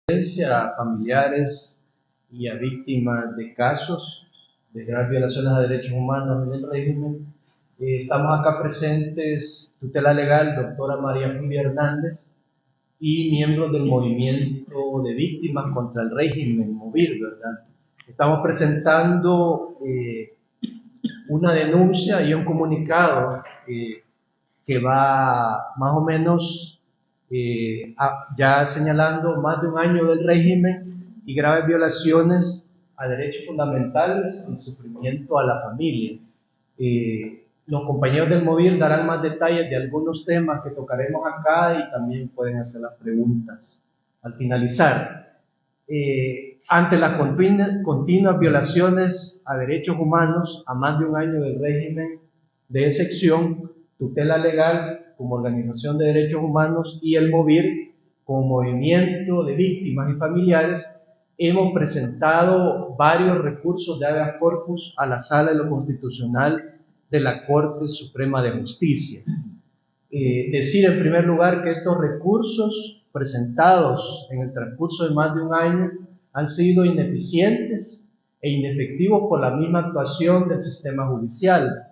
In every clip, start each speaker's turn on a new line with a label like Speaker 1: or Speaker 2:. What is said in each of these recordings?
Speaker 1: A familiares y a víctimas de casos de graves violaciones a derechos humanos en el régimen. Estamos acá presentes tutela legal, doctora María Julia Hernández, y miembros del movimiento de víctimas contra el régimen, MOVIR, ¿verdad? Estamos presentando una denuncia y un comunicado que va más o menos ya señalando más de un año del régimen y graves violaciones a derechos fundamentales y sufrimiento a la familia. Los compañeros del MOVIR darán más detalles de algunos temas que tocaremos acá y también pueden hacer las preguntas al finalizar. Ante las continuas violaciones a derechos humanos a más de un año del régimen de excepción, tutela legal como organización de derechos humanos y el MOVIR como movimiento de víctimas y familiares, hemos presentado varios recursos de habeas corpus a la Sala de lo Constitucional de la Corte Suprema de Justicia. Decir en primer lugar que estos recursos presentados en el transcurso de más de un año han sido ineficientes e inefectivos por la misma actuación del sistema judicial.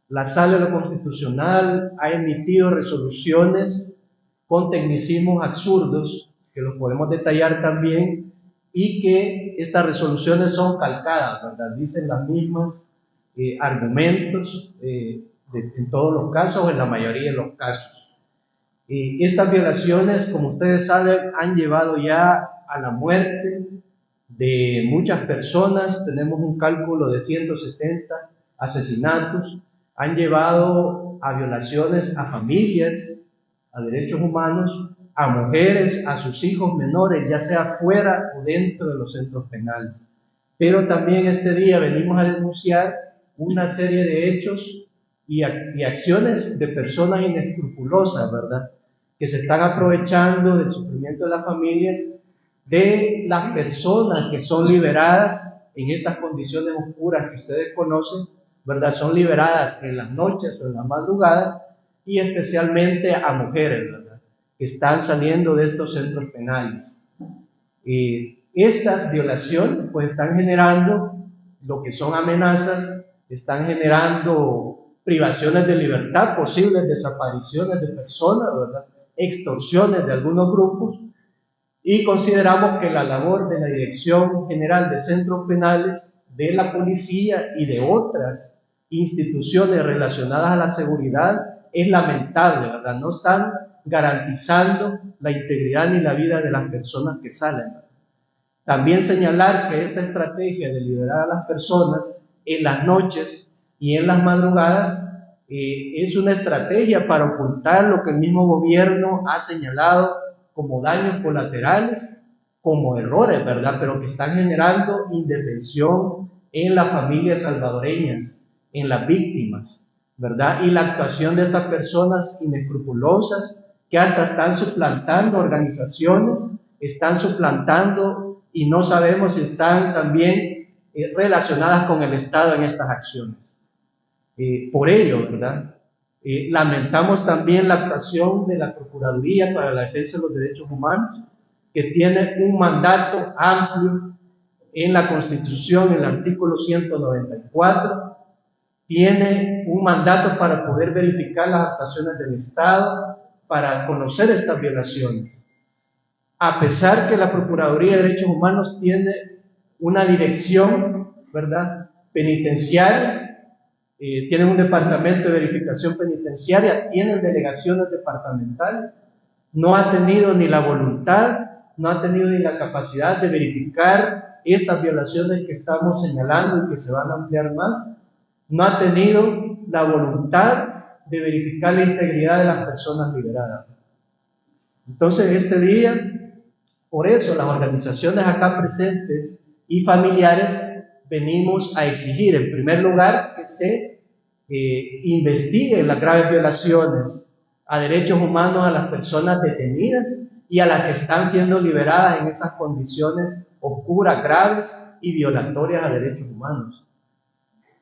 Speaker 1: La Sala de lo Constitucional ha emitido resoluciones con tecnicismos absurdos, que los podemos detallar también, y que estas resoluciones son calcadas, ¿verdad? Dicen las mismas argumentos en todos los casos, en la mayoría de los casos. Estas violaciones, como ustedes saben, han llevado ya a la muerte de muchas personas. Tenemos un cálculo de 170 asesinatos. Han llevado a violaciones a familias, a derechos humanos, a mujeres, a sus hijos menores, ya sea fuera o dentro de los centros penales. Pero también este día venimos a denunciar una serie de hechos y acciones de personas inescrupulosas, ¿verdad?, que se están aprovechando del sufrimiento de las familias, de las personas que son liberadas en estas condiciones oscuras que ustedes conocen, ¿verdad? Son liberadas en las noches o en las madrugadas, y especialmente a mujeres, ¿verdad?, que están saliendo de estos centros penales. Estas violaciones pues están generando lo que son amenazas, están generando privaciones de libertad, posibles desapariciones de personas, ¿verdad?, extorsiones de algunos grupos, y consideramos que la labor de la Dirección General de Centros Penales, de la policía y de otras instituciones relacionadas a la seguridad es lamentable, ¿verdad? No están garantizando la integridad ni la vida de las personas que salen, ¿verdad? También señalar que esta estrategia de liberar a las personas en las noches y en las madrugadas es una estrategia para ocultar lo que el mismo gobierno ha señalado como daños colaterales, como errores, ¿verdad?, pero que están generando indefensión en las familias salvadoreñas, en las víctimas, ¿verdad? Y la actuación de estas personas inescrupulosas que hasta están suplantando organizaciones, están suplantando y no sabemos si están también relacionadas con el Estado en estas acciones. Por ello, ¿verdad?, lamentamos también la actuación de la Procuraduría para la Defensa de los Derechos Humanos, que tiene un mandato amplio en la Constitución, en el artículo 194, tiene un mandato para poder verificar las actuaciones del Estado, para conocer estas violaciones. A pesar que la Procuraduría de Derechos Humanos tiene una dirección, ¿verdad?, penitenciaria, tienen un departamento de verificación penitenciaria, tienen delegaciones departamentales, no ha tenido ni la voluntad, no ha tenido ni la capacidad de verificar estas violaciones que estamos señalando y que se van a ampliar más, no ha tenido la voluntad de verificar la integridad de las personas liberadas. Entonces, este día, por eso las organizaciones acá presentes y familiares venimos a exigir, en primer lugar, que se investiguen las graves violaciones a derechos humanos a las personas detenidas y a las que están siendo liberadas en esas condiciones oscuras, graves y violatorias a derechos humanos.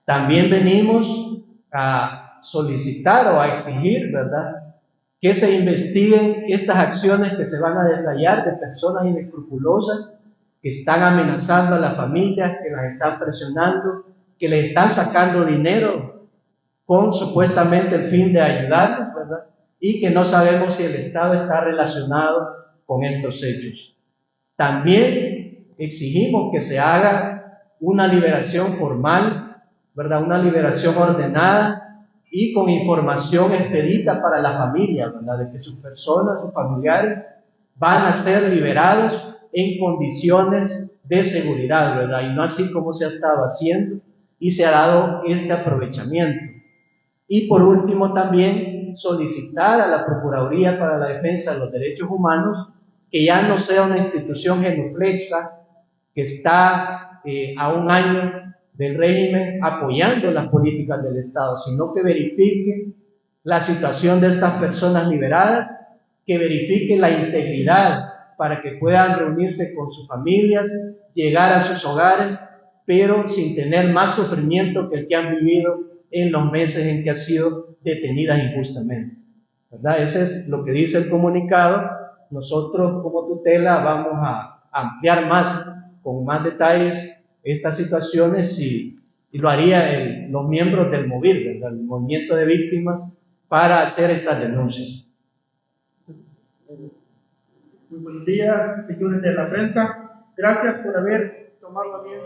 Speaker 1: También venimos a solicitar o a exigir, ¿verdad?, que se investiguen estas acciones que se van a detallar de personas inescrupulosas que están amenazando a las familias, que las están presionando, que les están sacando dinero con supuestamente el fin de ayudarles, ¿verdad? Y que no sabemos si el Estado está relacionado con estos hechos. También exigimos que se haga una liberación formal, ¿verdad? Una liberación ordenada y con información expedita para la familia, ¿verdad? De que sus personas, sus familiares van a ser liberados en condiciones de seguridad, ¿verdad? Y no así como se ha estado haciendo y se ha dado este aprovechamiento. Y por último también solicitar a la Procuraduría para la Defensa de los Derechos Humanos que ya no sea una institución genuflexa que está a un año del régimen apoyando las políticas del Estado, sino que verifique la situación de estas personas liberadas, que verifique la integridad para que puedan reunirse con sus familias, llegar a sus hogares, pero sin tener más sufrimiento que el que han vivido en los meses en que han sido detenidas injustamente, ¿verdad? Ese es lo que dice el comunicado. Nosotros como tutela vamos a ampliar más, con más detalles, estas situaciones y lo harían los miembros del MOVIR, ¿verdad? El Movimiento de Víctimas, para hacer estas denuncias.
Speaker 2: Muy buenos días, señores de la prensa. Gracias por haber tomado bien.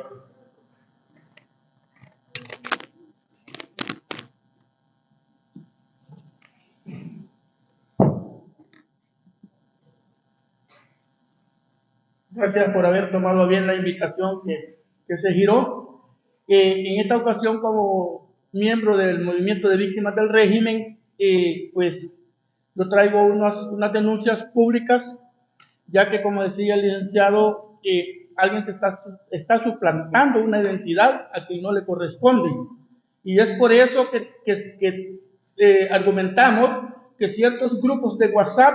Speaker 2: Gracias por haber tomado bien la invitación que se giró. En esta ocasión, como miembro del Movimiento de Víctimas del Régimen, pues yo traigo unas denuncias públicas, ya que, como decía el licenciado, alguien está suplantando una identidad a quien no le corresponde. Y es por eso que argumentamos que ciertos grupos de WhatsApp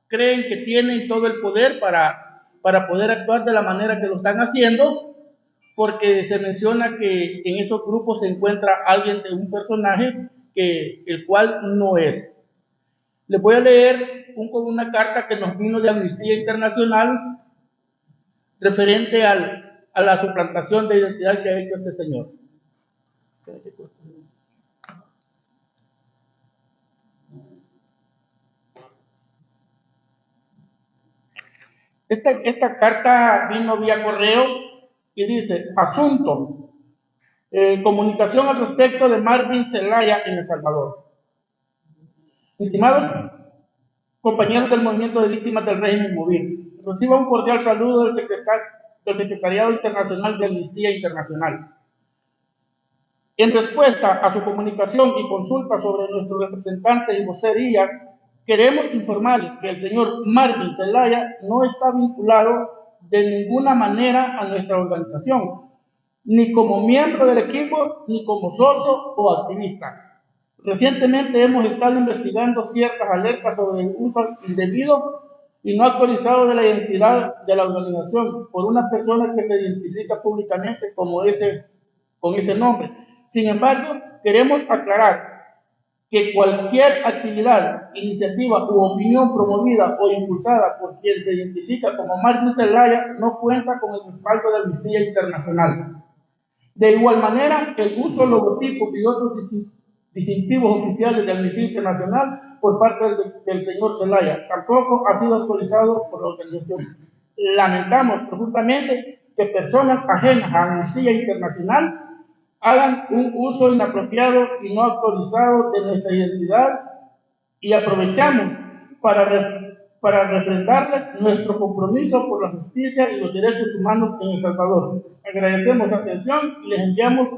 Speaker 2: creen que tienen todo el poder para poder actuar de la manera que lo están haciendo, porque se menciona que en esos grupos se encuentra alguien de un personaje el cual no es. Les voy a leer una carta que nos vino de Amnistía Internacional referente a la suplantación de identidad que ha hecho este señor. Esta carta vino vía correo y dice: asunto, comunicación al respecto de Marvin Zelaya en El Salvador. Estimados compañeros del Movimiento de Víctimas del Régimen MOVIR, reciba un cordial saludo del Secretariado Internacional de Amnistía Internacional. En respuesta a su comunicación y consulta sobre nuestro representante y vocería, queremos informarles que el señor Marvin Zelaya no está vinculado de ninguna manera a nuestra organización, ni como miembro del equipo, ni como socio o activista. Recientemente hemos estado investigando ciertas alertas sobre el uso indebido y no actualizado de la identidad de la organización por una persona que se identifica públicamente con ese nombre. Sin embargo, queremos aclarar que cualquier actividad, iniciativa u opinión promovida o impulsada por quien se identifica como Marvin Zelaya no cuenta con el respaldo de Amnistía Internacional. De igual manera, el uso de logotipos y otros distintivos oficiales de Amnistía Internacional por parte del señor Zelaya tampoco ha sido autorizado por la organización. Lamentamos profundamente que personas ajenas a Amnistía Internacional hagan un uso inapropiado y no autorizado de nuestra identidad, y aprovechamos para refrendarles nuestro compromiso por la justicia y los derechos humanos en El Salvador. Agradecemos la atención y les enviamos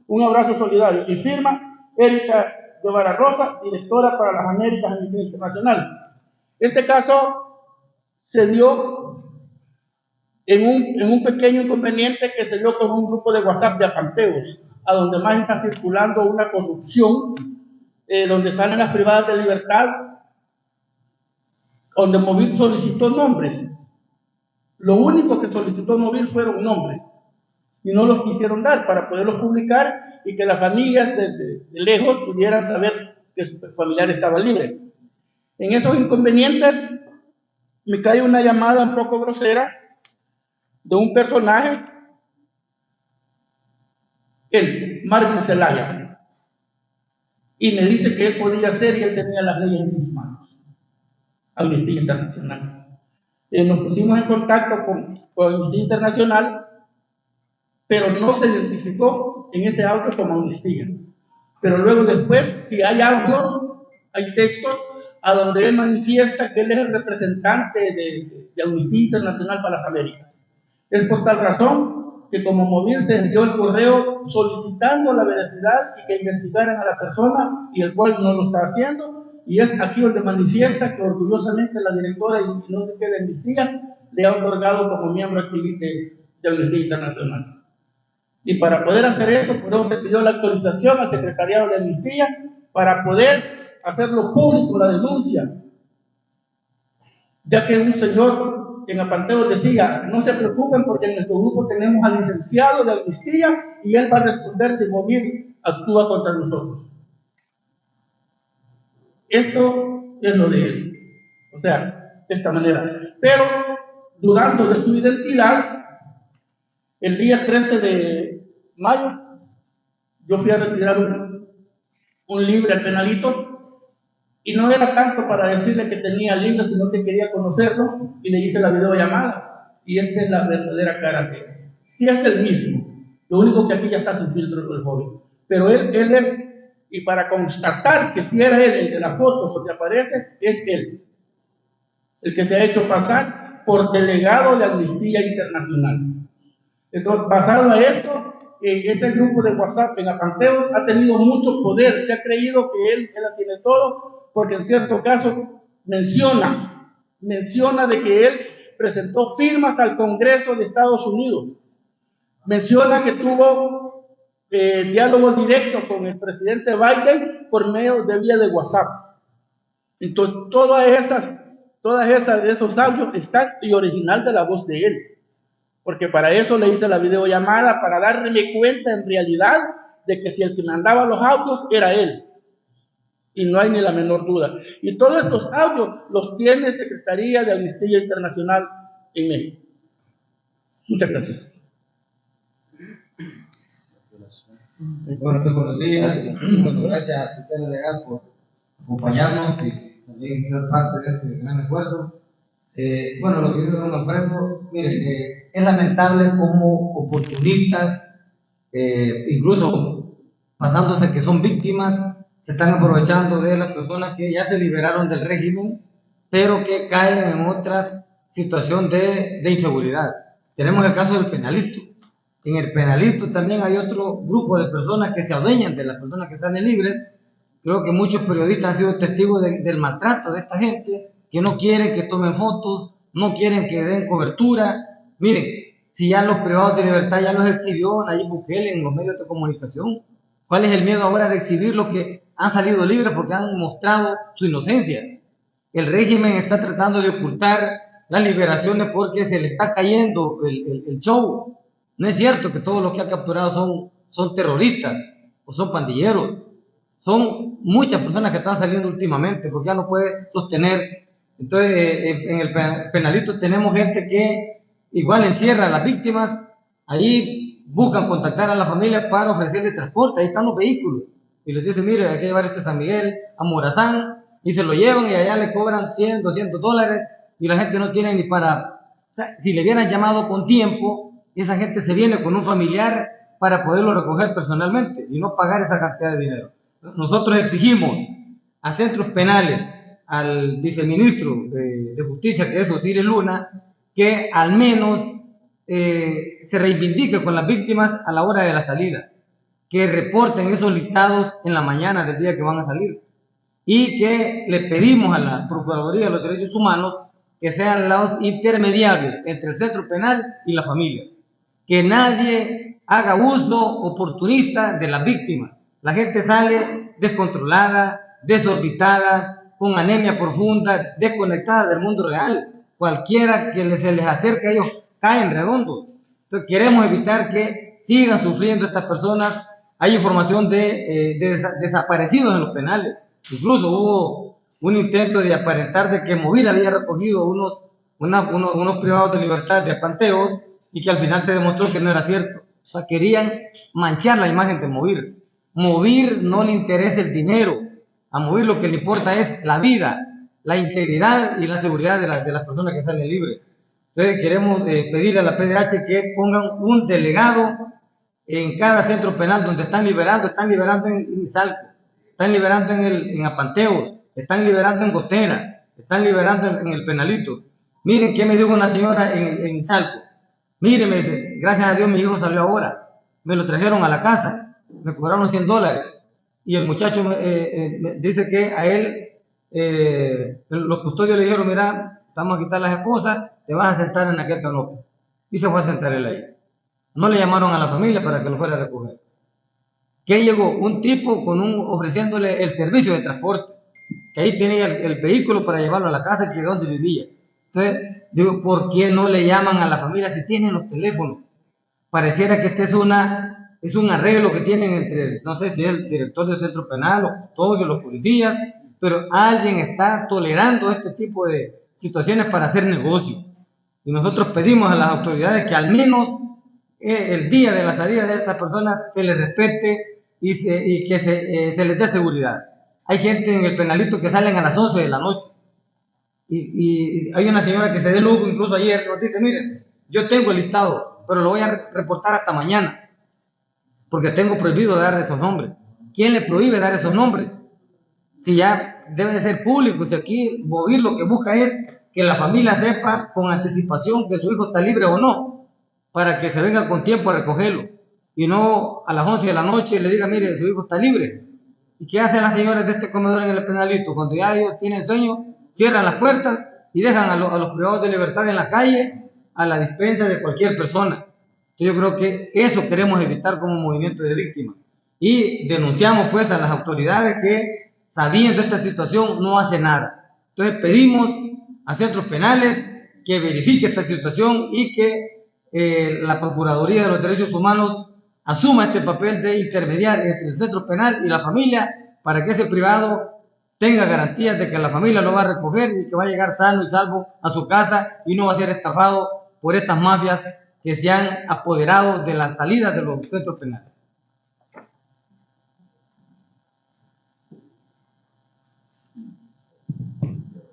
Speaker 2: un abrazo solidario. Y firma Erika Guevara Rosa, directora para las Américas en Amnistía Internacional. Este caso se dio en un pequeño inconveniente que se dio con un grupo de WhatsApp de acanteos, a donde más está circulando una corrupción, donde salen las privadas de libertad, donde MOVIR solicitó nombres. Lo único que solicitó MOVIR fueron nombres, y no los quisieron dar para poderlos publicar y que las familias de lejos pudieran saber que su familiar estaba libre. En esos inconvenientes me cae una llamada un poco grosera de un personaje, el Marvin Zelaya, y me dice que él podía hacer y él tenía las leyes en sus manos. Amnistía Internacional. Nos pusimos en contacto con Amnistía Internacional, pero no se identificó en ese audio como amnistía. Pero luego después, si hay audio, hay textos a donde él manifiesta que él es el representante de Amnistía Internacional para las Américas. Es por tal razón que como Movir se envió el correo solicitando la veracidad y que investigaran a la persona, y el cual no lo está haciendo, y es aquí donde manifiesta que orgullosamente la directora y no sé qué de Amnistía le ha otorgado como miembro activista de Amnistía Internacional. Y para poder hacer eso, por eso se pidió la actualización al Secretariado de Amnistía para poder hacerlo público la denuncia, ya que un señor en Apanteo decía: no se preocupen porque en nuestro grupo tenemos al licenciado de Amnistía y él va a responder si Movir actúa contra nosotros. Esto es lo de él, o sea, de esta manera. Pero, dudando de su identidad, el día 13 de mayo, yo fui a retirar un libre al penalito, y no era tanto para decirle que tenía el libro, sino que quería conocerlo, y le hice la videollamada, y esta es la verdadera cara de él. Sí es el mismo, lo único que aquí ya está sin filtro el joven, pero él es, y para constatar que si era él el de la foto donde aparece, es él, el que se ha hecho pasar por delegado de Amnistía Internacional. Entonces, basado en esto, este grupo de WhatsApp en Apanteos ha tenido mucho poder, se ha creído que él la tiene todo, porque en cierto caso menciona de que él presentó firmas al Congreso de Estados Unidos, menciona que tuvo diálogo directo con el presidente Biden por medio de vía de WhatsApp. Entonces, todas esas de esos audios están y original de la voz de él. Porque para eso le hice la videollamada, para darme cuenta en realidad de que si el que mandaba los audios era él. Y no hay ni la menor duda. Y todos estos audios los tiene Secretaría de Amnistía Internacional en México. Muchas gracias.
Speaker 3: Bueno, buenos días. Muchas gracias a usted, delegado, por acompañarnos y también ser parte de este gran esfuerzo. Bueno, lo que dice don Alfredo, mire, es lamentable como oportunistas, incluso pasándose que son víctimas, se están aprovechando de las personas que ya se liberaron del régimen, pero que caen en otra situación de inseguridad. Tenemos el caso del penalito. En el penalito también hay otro grupo de personas que se adueñan de las personas que salen libres. Creo que muchos periodistas han sido testigos del maltrato de esta gente, que no quieren que tomen fotos, no quieren que den cobertura. Miren, si ya los privados de libertad ya los exhibió Nayib Bukele en los medios de comunicación, ¿cuál es el miedo ahora de exhibir los que han salido libres porque han mostrado su inocencia? El régimen está tratando de ocultar las liberaciones porque se le está cayendo el show. No es cierto que todos los que ha capturado son terroristas o son pandilleros. Son muchas personas que están saliendo últimamente porque ya no puede sostener. Entonces, en el penalito tenemos gente que igual encierra a las víctimas, ahí buscan contactar a la familia para ofrecerle transporte, ahí están los vehículos, y les dicen: mire, hay que llevar este San Miguel a Morazán, y se lo llevan y allá le cobran $100, $200, y la gente no tiene ni para... O sea, si le hubieran llamado con tiempo, esa gente se viene con un familiar para poderlo recoger personalmente y no pagar esa cantidad de dinero. Nosotros exigimos a centros penales, al viceministro de Justicia, que es Osiris Luna, que al menos se reivindique con las víctimas a la hora de la salida, que reporten esos listados en la mañana del día que van a salir, y que le pedimos a la Procuraduría de los Derechos Humanos que sean los intermediarios entre el centro penal y la familia, que nadie haga uso oportunista de las víctimas. La gente sale descontrolada, desorbitada, con anemia profunda, desconectada del mundo real. Cualquiera que se les acerque a ellos caen redondos. Entonces queremos evitar que sigan sufriendo estas personas. Hay información de desaparecidos en los penales. Incluso hubo un intento de aparentar de que Movir había recogido unos privados de libertad de Apanteos y que al final se demostró que no era cierto. O sea, querían manchar la imagen de Movir. Movir no le interesa el dinero, a Movir lo que le importa es la vida, la integridad y la seguridad de las personas que salen libres. Entonces queremos pedirle a la PDH que pongan un delegado en cada centro penal donde están liberando en Izalco, están liberando en Apanteos, están liberando en Gotera, están liberando en el Penalito. Miren qué me dijo una señora en Izalco. Miren, me dice, gracias a Dios mi hijo salió ahora, me lo trajeron a la casa, me cobraron $100 y el muchacho me dice que a él los custodios le dijeron, mira, vamos a quitar las esposas, te vas a sentar en aquel canopio. Y se fue a sentar él ahí. No le llamaron a la familia para que lo fuera a recoger. Que llegó un tipo ofreciéndole el servicio de transporte, que ahí tenía el vehículo para llevarlo a la casa que donde vivía. Entonces, digo, ¿por qué no le llaman a la familia si tienen los teléfonos? Pareciera que este es un arreglo que tienen entre, no sé si es el director del centro penal o todos los policías, pero alguien está tolerando este tipo de situaciones para hacer negocio. Y nosotros pedimos a las autoridades que al menos el día de la salida de estas personas se les respete y que se les dé seguridad. Hay gente en el Penalito que salen a las 11 de la noche. Y hay una señora que se dé lujo, incluso ayer nos dice, miren, yo tengo el listado, pero lo voy a reportar hasta mañana, porque tengo prohibido dar esos nombres. ¿Quién le prohíbe dar esos nombres? Si ya debe de ser público, si aquí Movir lo que busca es que la familia sepa con anticipación que su hijo está libre o no, para que se venga con tiempo a recogerlo, y no a las 11 de la noche le diga, mire, su hijo está libre. ¿Y qué hacen las señoras de este comedor en el Penalito? Cuando ya ellos tienen sueño, cierran las puertas y dejan a los privados de libertad en la calle a la dispensa de cualquier persona. Entonces yo creo que eso queremos evitar como movimiento de víctimas. Y denunciamos pues a las autoridades que, sabiendo esta situación, no hacen nada. Entonces pedimos a centros penales que verifique esta situación y que la Procuraduría de los Derechos Humanos asuma este papel de intermediar entre el centro penal y la familia para que ese privado tenga garantías de que la familia lo va a recoger y que va a llegar sano y salvo a su casa y no va a ser estafado por estas mafias que se han apoderado de las salidas de los centros penales.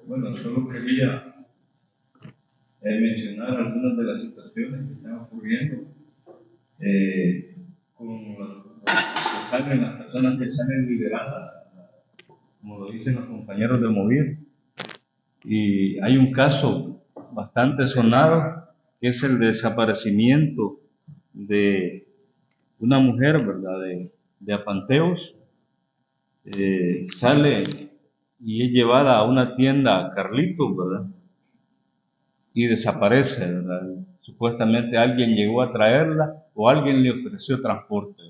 Speaker 4: Bueno, solo quería mencionar algunas de las situaciones que están ocurriendo con las personas que salen liberadas, como lo dicen los compañeros de Movir. Y hay un caso bastante sonado, que es el desaparecimiento de una mujer, ¿verdad?, de Apanteos. Sale y es llevada a una tienda Carlitos, ¿verdad?, y desaparece, ¿verdad? Supuestamente alguien llegó a traerla o alguien le ofreció transporte.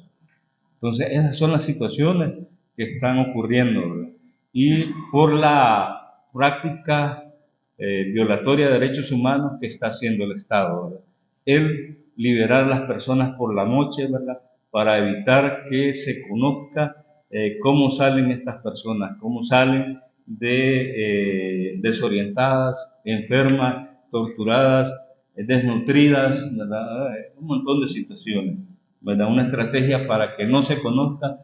Speaker 4: Entonces, esas son las situaciones que están ocurriendo, ¿verdad? Y por la práctica violatoria de derechos humanos que está haciendo el Estado, ¿verdad? El liberar a las personas por la noche, ¿verdad?, para evitar que se conozca cómo salen estas personas, cómo salen desorientadas, enfermas, torturadas, desnutridas, ¿verdad? Un montón de situaciones, ¿verdad? Una estrategia para que no se conozcan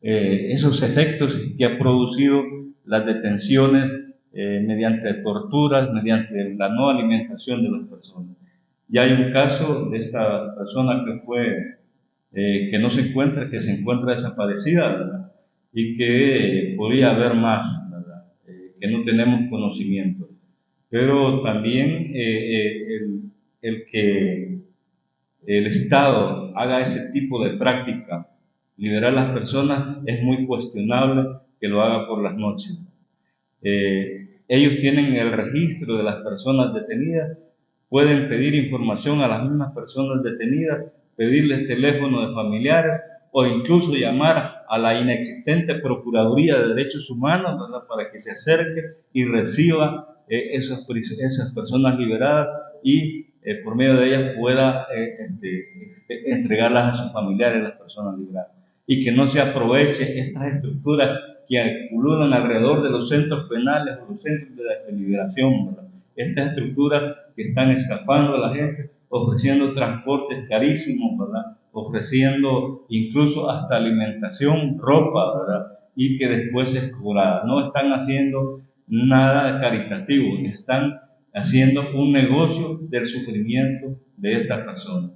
Speaker 4: esos efectos que ha producido las detenciones mediante torturas, mediante la no alimentación de las personas. Ya hay un caso de esta persona que no se encuentra, que se encuentra desaparecida, ¿verdad?, y que podría haber más, ¿verdad?, que no tenemos conocimiento. Pero también el que el Estado haga ese tipo de práctica, liberar a las personas, es muy cuestionable que lo haga por las noches. Ellos tienen el registro de las personas detenidas, pueden pedir información a las mismas personas detenidas, pedirles teléfono de familiares o incluso llamar a la inexistente Procuraduría de Derechos Humanos, ¿verdad?, para que se acerque y reciba esas personas liberadas y por medio de ellas pueda entregarlas a sus familiares, las personas liberadas, y que no se aproveche estas estructuras que pululan alrededor de los centros penales o los centros de liberación, ¿verdad? Estas estructuras que están escapando a la gente, ofreciendo transportes carísimos, ¿verdad? Ofreciendo incluso hasta alimentación, ropa, ¿verdad? Y que después es cobrada. No están haciendo nada caritativo, están haciendo un negocio del sufrimiento de estas personas.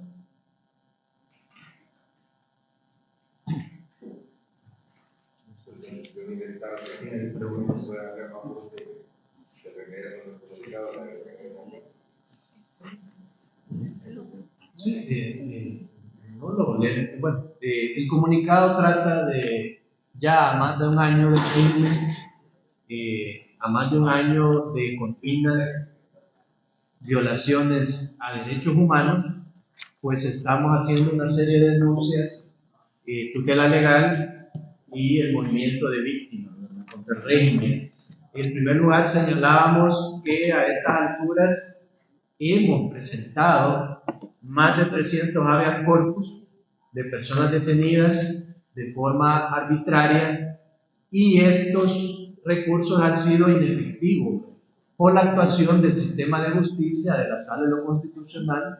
Speaker 1: Bueno, el comunicado trata de ya más de un año de crimen, a más de un año de continuas violaciones a derechos humanos, pues estamos haciendo una serie de denuncias, tutela legal y el movimiento de víctimas, ¿verdad?, contra el régimen. En primer lugar, señalábamos que a estas alturas hemos presentado más de 300 habeas corpus de personas detenidas de forma arbitraria, y estos recursos han sido inefectivos por la actuación del sistema de justicia de la Sala de lo Constitucional,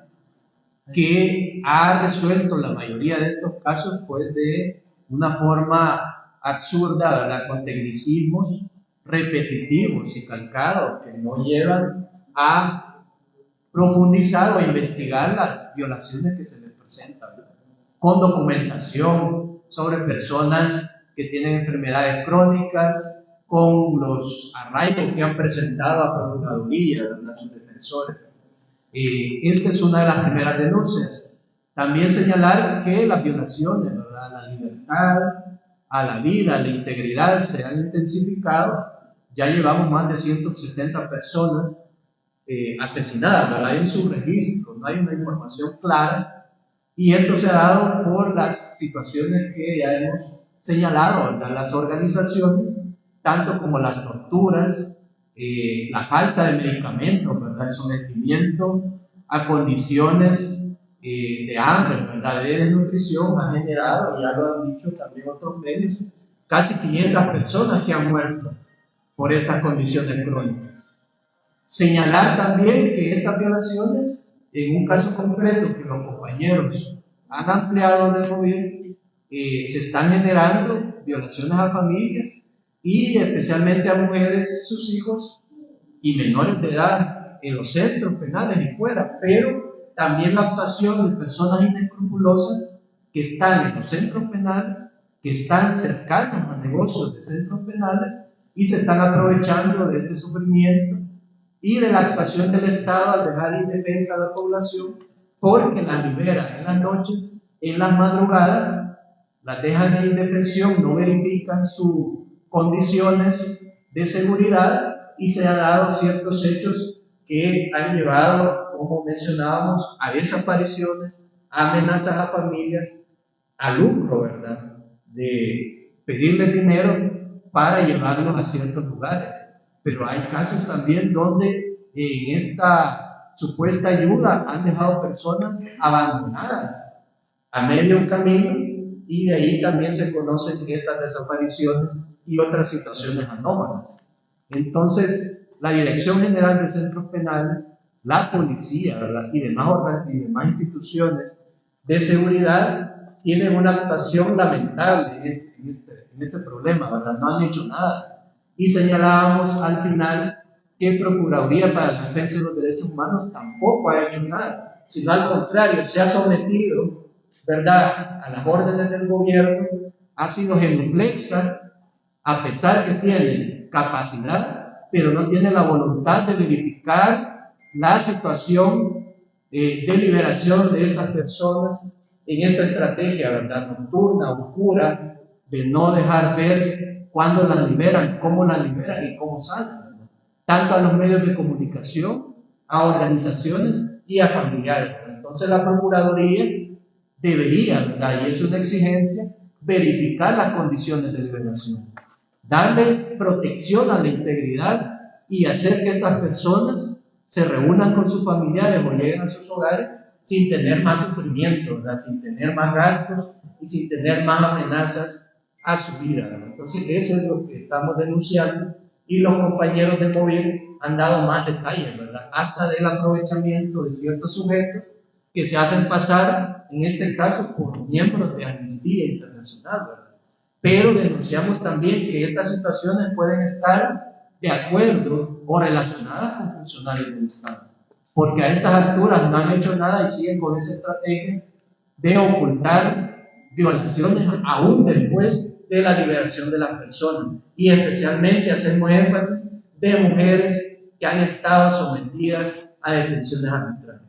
Speaker 1: que ha resuelto la mayoría de estos casos pues de una forma absurda, ¿verdad?, con tecnicismos repetitivos y calcados que no llevan a profundizar o a investigar las violaciones que se les presentan, ¿verdad?, con documentación sobre personas que tienen enfermedades crónicas, con los arraigos que han presentado a Procuraduría, ¿verdad?, sus defensores. Esta es una de las primeras denuncias. También señalar que las violaciones, ¿verdad?, a la libertad, a la vida, a la integridad se han intensificado. Ya llevamos más de 170 personas asesinadas, ¿verdad? Hay un subregistro, no hay una información clara, y esto se ha dado por las situaciones que ya hemos señalado, ¿verdad?, las organizaciones, tanto como las torturas, la falta de medicamentos, ¿verdad?, el sometimiento a condiciones de hambre, ¿verdad?, de desnutrición, ha generado, ya lo han dicho también otros medios, casi 500 personas que han muerto por estas condiciones crónicas. Señalar también que estas violaciones, en un caso concreto que los compañeros han ampliado del gobierno, se están generando violaciones a familias y especialmente a mujeres, sus hijos y menores de edad en los centros penales y fuera, pero también la actuación de personas inescrupulosas que están en los centros penales, que están cercanos a negocios de centros penales y se están aprovechando de este sufrimiento y de la actuación del Estado al dejar indefensa a la población, porque la libera en las noches, en las madrugadas, las dejan en indefensión, no verifican sus condiciones de seguridad, y se han dado ciertos hechos que han llevado, como mencionábamos, a desapariciones, a amenazas a familias, a lucro, ¿verdad?, de pedirles dinero para llevarlos a ciertos lugares. Pero hay casos también donde en esta supuesta ayuda han dejado personas abandonadas a medio camino, y de ahí también se conocen estas desapariciones y otras situaciones anómalas. Entonces, la Dirección General de Centros Penales, la policía, ¿verdad?, y demás instituciones de seguridad tienen una actuación lamentable en este problema, ¿verdad? No han hecho nada. Y señalábamos al final que Procuraduría para la Defensa de los Derechos Humanos tampoco ha hecho nada, sino al contrario, se ha sometido, ¿verdad?, a las órdenes del gobierno, ha sido genuflexa, a pesar que tiene capacidad, pero no tiene la voluntad de verificar la situación de liberación de estas personas en esta estrategia, ¿verdad?, nocturna, oscura, de no dejar ver cuándo las liberan, cómo las liberan y cómo salen, ¿verdad?, tanto a los medios de comunicación, a organizaciones y a familiares. Entonces la Procuraduría debería, ¿verdad?, y es una exigencia, verificar las condiciones de liberación, darle protección a la integridad y hacer que estas personas se reúnan con sus familiares o lleguen a sus hogares sin tener más sufrimiento, ¿verdad?, sin tener más gastos y sin tener más amenazas a su vida, ¿verdad? Entonces, eso es lo que estamos denunciando y los compañeros de Movir han dado más detalles, ¿verdad? Hasta del aprovechamiento de ciertos sujetos que se hacen pasar, en este caso, por miembros de Amnistía Internacional, ¿verdad? Pero denunciamos también que estas situaciones pueden estar de acuerdo o relacionadas con funcionarios del Estado, porque a estas alturas no han hecho nada y siguen con esa estrategia de ocultar violaciones aún después de la liberación de las personas, y especialmente hacemos énfasis de mujeres que han estado sometidas a detenciones arbitrarias.